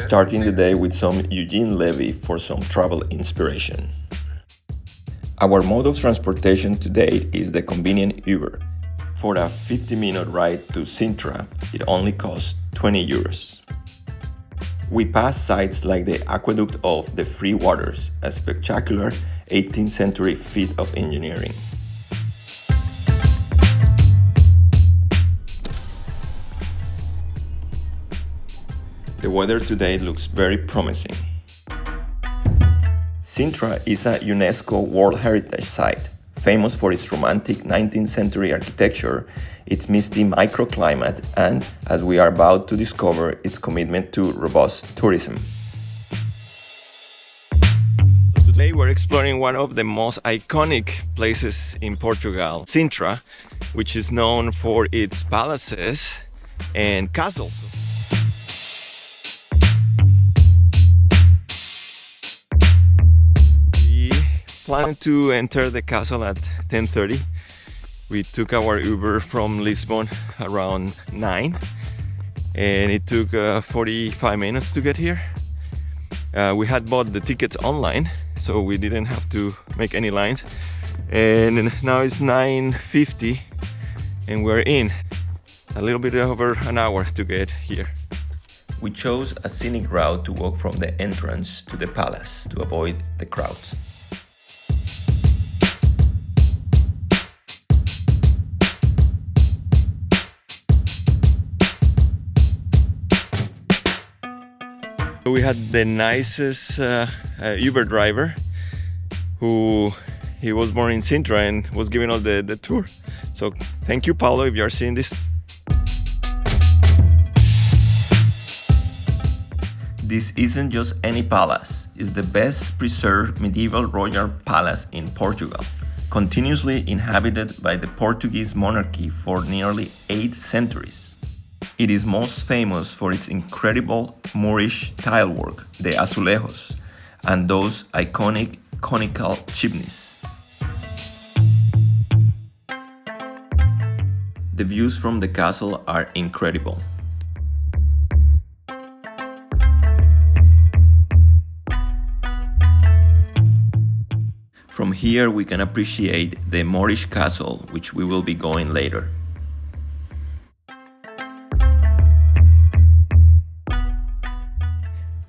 starting the day with some Eugene Levy for some travel inspiration. Our mode of transportation today is the convenient Uber. For a 50-minute ride to Sintra, it only costs 20 euros. We pass sites like the Aqueduct of the Free Waters, a spectacular 18th century feat of engineering. The weather today looks very promising. Sintra is a UNESCO World Heritage Site, famous for its romantic 19th century architecture, its misty microclimate, and, as we are about to discover, its commitment to robust tourism. Today we're exploring one of the most iconic places in Portugal, Sintra, which is known for its palaces and castles. Planning to enter the castle at 10:30. We took our Uber from Lisbon around 9 and it took 45 minutes to get here. We had bought the tickets online, so we didn't have to make any lines, and now it's 9:50 and we're in. A little bit over an hour to get here. We chose a scenic route to walk from the entrance to the palace to avoid the crowds. We had the nicest Uber driver he was born in Sintra and was giving us the tour. So thank you, Paulo, if you're seeing this. This isn't just any palace, it's the best preserved medieval royal palace in Portugal, continuously inhabited by the Portuguese monarchy for nearly 8 centuries. It is most famous for its incredible Moorish tilework, the azulejos, and those iconic conical chimneys. The views from the castle are incredible. From here we can appreciate the Moorish Castle, which we will be going later.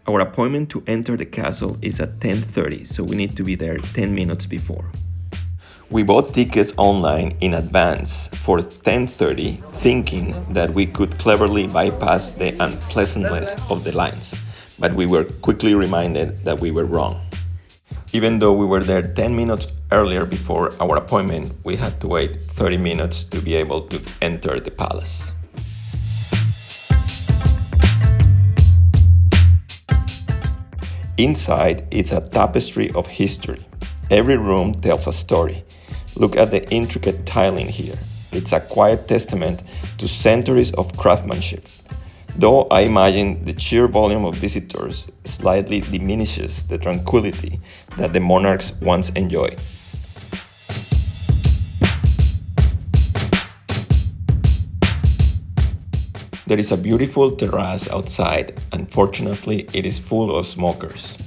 Our appointment to enter the castle is at 10:30, so we need to be there 10 minutes before. We bought tickets online in advance for 10:30, thinking that we could cleverly bypass the unpleasantness of the lines, but we were quickly reminded that we were wrong. Even though we were there 10 minutes earlier before our appointment, we had to wait 30 minutes to be able to enter the palace. Inside, it's a tapestry of history. Every room tells a story. Look at the intricate tiling here. It's a quiet testament to centuries of craftsmanship. Though I imagine the sheer volume of visitors slightly diminishes the tranquility that the monarchs once enjoyed. There is a beautiful terrace outside, and fortunately it is full of smokers.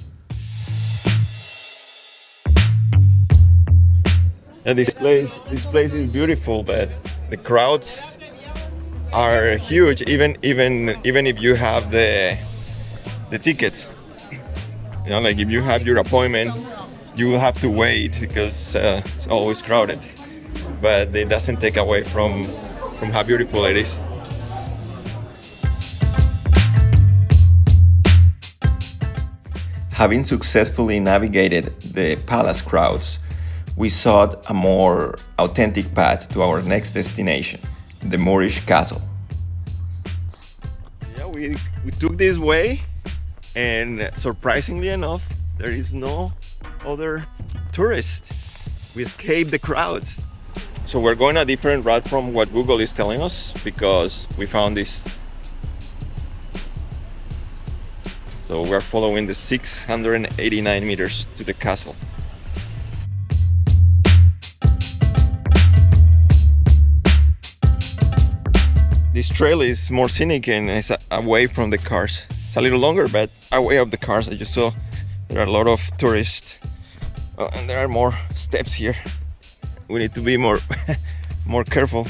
And this place is beautiful, but the crowds are huge, even if you have the ticket. You know, like if you have your appointment, you will have to wait because it's always crowded. But it doesn't take away from how beautiful it is. Having successfully navigated the palace crowds, we sought a more authentic path to our next destination, the Moorish Castle. Yeah, we took this way, and surprisingly enough, there is no other tourist. We escaped the crowds. So we're going a different route from what Google is telling us because we found this. So we're following the 689 meters to the castle. This trail is more scenic and it's away from the cars. It's a little longer, but away of the cars, I just saw there are a lot of tourists, and there are more steps here. We need to be more more careful.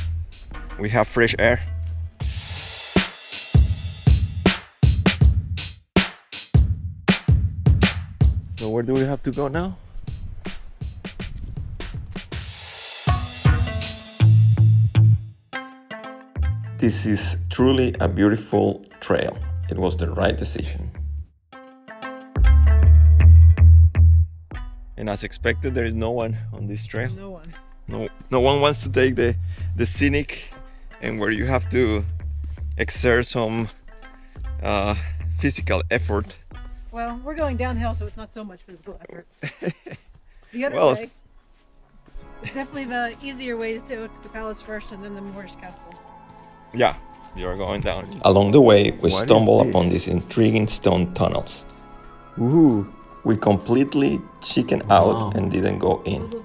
We have fresh air. So where do we have to go now? This is truly a beautiful trail. It was the right decision. And as expected, there is no one on this trail. No one. No one wants to take the scenic, and where you have to exert some physical effort. Well, we're going downhill, so it's not so much physical effort. The other Well, way is definitely the easier way to go to the palace first and then the Moorish Castle. Yeah, you're going down. Along the way, we What stumble is this? upon these intriguing stone tunnels. Ooh. We completely chickened out and didn't go in.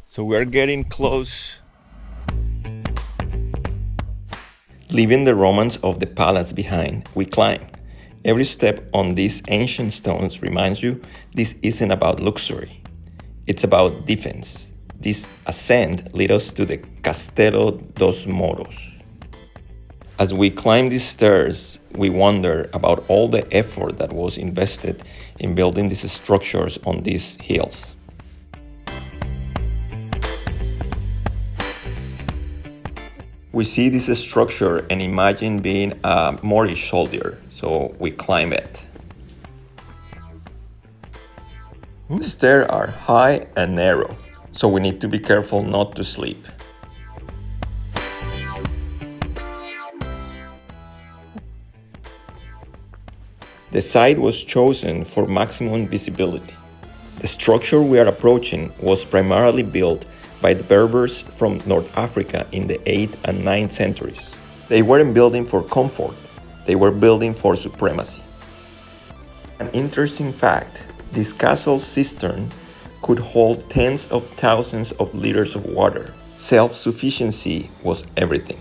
So we are getting close. Leaving the romance of the palace behind, we climb. Every step on these ancient stones reminds you this isn't about luxury. It's about defense. This ascent leads us to the Castelo dos Mouros. As we climb these stairs, we wonder about all the effort that was invested in building these structures on these hills. We see this structure and imagine being a Moorish soldier, so we climb it. The stairs are high and narrow, so we need to be careful not to slip. The site was chosen for maximum visibility. The structure we are approaching was primarily built by the Berbers from North Africa in the 8th and 9th centuries. They weren't building for comfort, they were building for supremacy. An interesting fact, this castle cistern could hold tens of thousands of liters of water. Self-sufficiency was everything.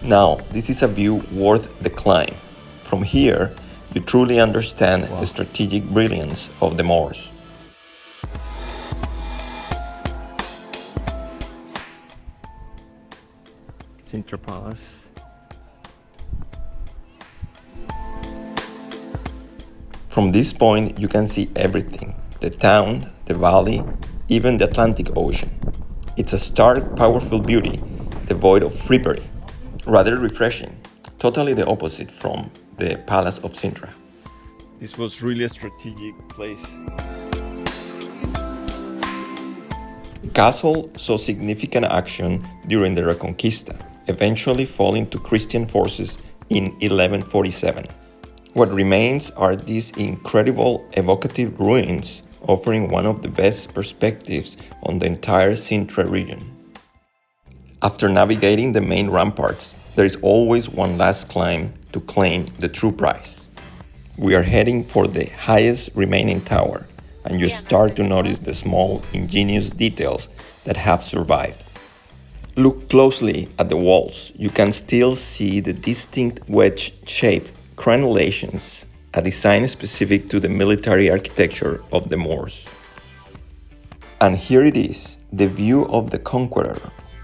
Now, this is a view worth the climb. From here, you truly understand the strategic brilliance of the Moors. Sintra Palace. From this point, you can see everything. The town, the valley, even the Atlantic Ocean. It's a stark, powerful beauty, devoid of frippery. Rather refreshing, totally the opposite from the Palace of Sintra. This was really a strategic place. The castle saw significant action during the Reconquista, eventually falling to Christian forces in 1147. What remains are these incredible evocative ruins, offering one of the best perspectives on the entire Sintra region. After navigating the main ramparts, there is always one last climb to claim the true prize. We are heading for the highest remaining tower, and you start to notice the small, ingenious details that have survived. Look closely at the walls. You can still see the distinct wedge-shaped crenulations, a design specific to the military architecture of the Moors. And here it is, the view of the conqueror.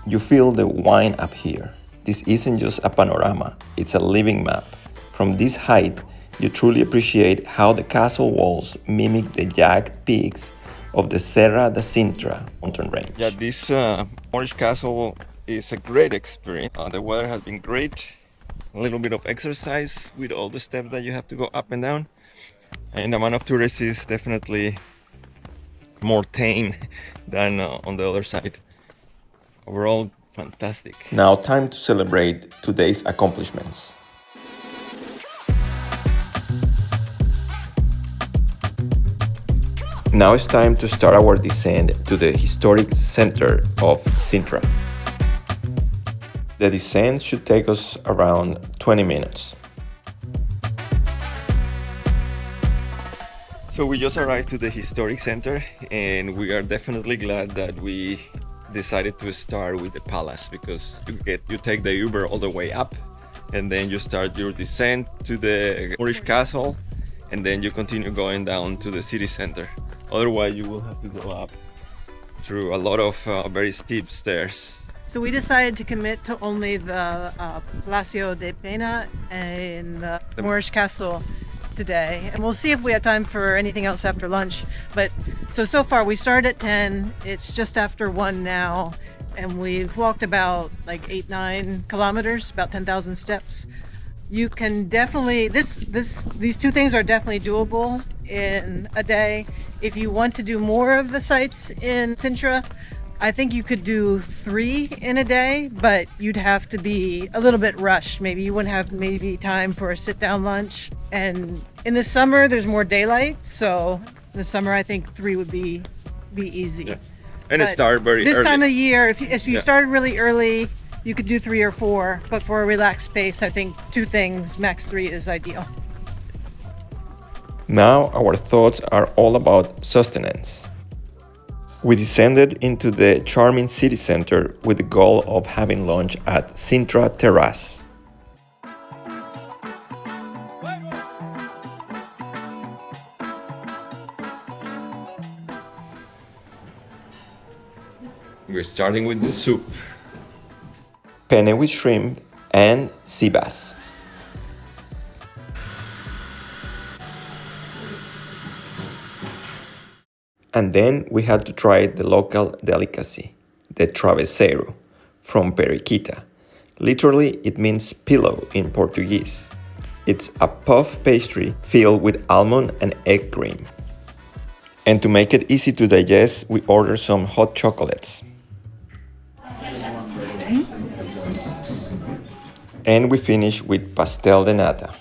You feel the wind up here. This isn't just a panorama, it's a living map. From this height, you truly appreciate how the castle walls mimic the jagged peaks of the Serra da Sintra mountain range. Yeah, this Moorish Castle is a great experience. The weather has been great. A little bit of exercise with all the steps that you have to go up and down. And the amount of tourists is definitely more tame than on the other side. Overall, fantastic. Now time to celebrate today's accomplishments. Now it's time to start our descent to the historic center of Sintra. The descent should take us around 20 minutes. So we just arrived to the historic center, and we are definitely glad that we decided to start with the palace, because you take the Uber all the way up, and then you start your descent to the Moorish Castle, and then you continue going down to the city center. Otherwise, you will have to go up through a lot of very steep stairs. So we decided to commit to only the Palacio de Pena and the Moorish Castle today, and we'll see if we have time for anything else after lunch. But so far we started at 10. It's just after 1 now, and we've walked about like 8-9 kilometers, about 10,000 steps. You can definitely these two things are definitely doable in a day. If you want to do more of the sites in Sintra, I think you could do 3 in a day, but you'd have to be a little bit rushed. Maybe you wouldn't have maybe time for a sit-down lunch. And in the summer, there's more daylight, so in the summer, I think 3 would be easy. Yeah. And it started very this early. time of year, if you started really early, you could do 3 or 4. But for a relaxed pace, I think 2 things, max 3 is ideal. Now our thoughts are all about sustenance. We descended into the charming city center with the goal of having lunch at Sintra Terrace. We're starting with the soup. Penne with shrimp and sea bass. And then we had to try the local delicacy, the Travesseiro, from Periquita. Literally, it means pillow in Portuguese. It's a puff pastry filled with almond and egg cream. And to make it easy to digest, we ordered some hot chocolates. And we finished with pastel de nata.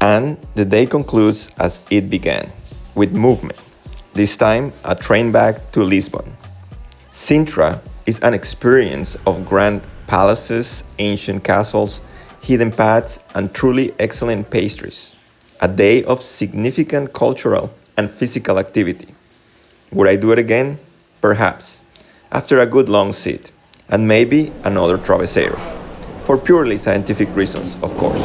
And the day concludes as it began, with movement. This time, a train back to Lisbon. Sintra is an experience of grand palaces, ancient castles, hidden paths, and truly excellent pastries. A day of significant cultural and physical activity. Would I do it again? Perhaps. After a good long sit, and maybe another Travesseiro. For purely scientific reasons, of course.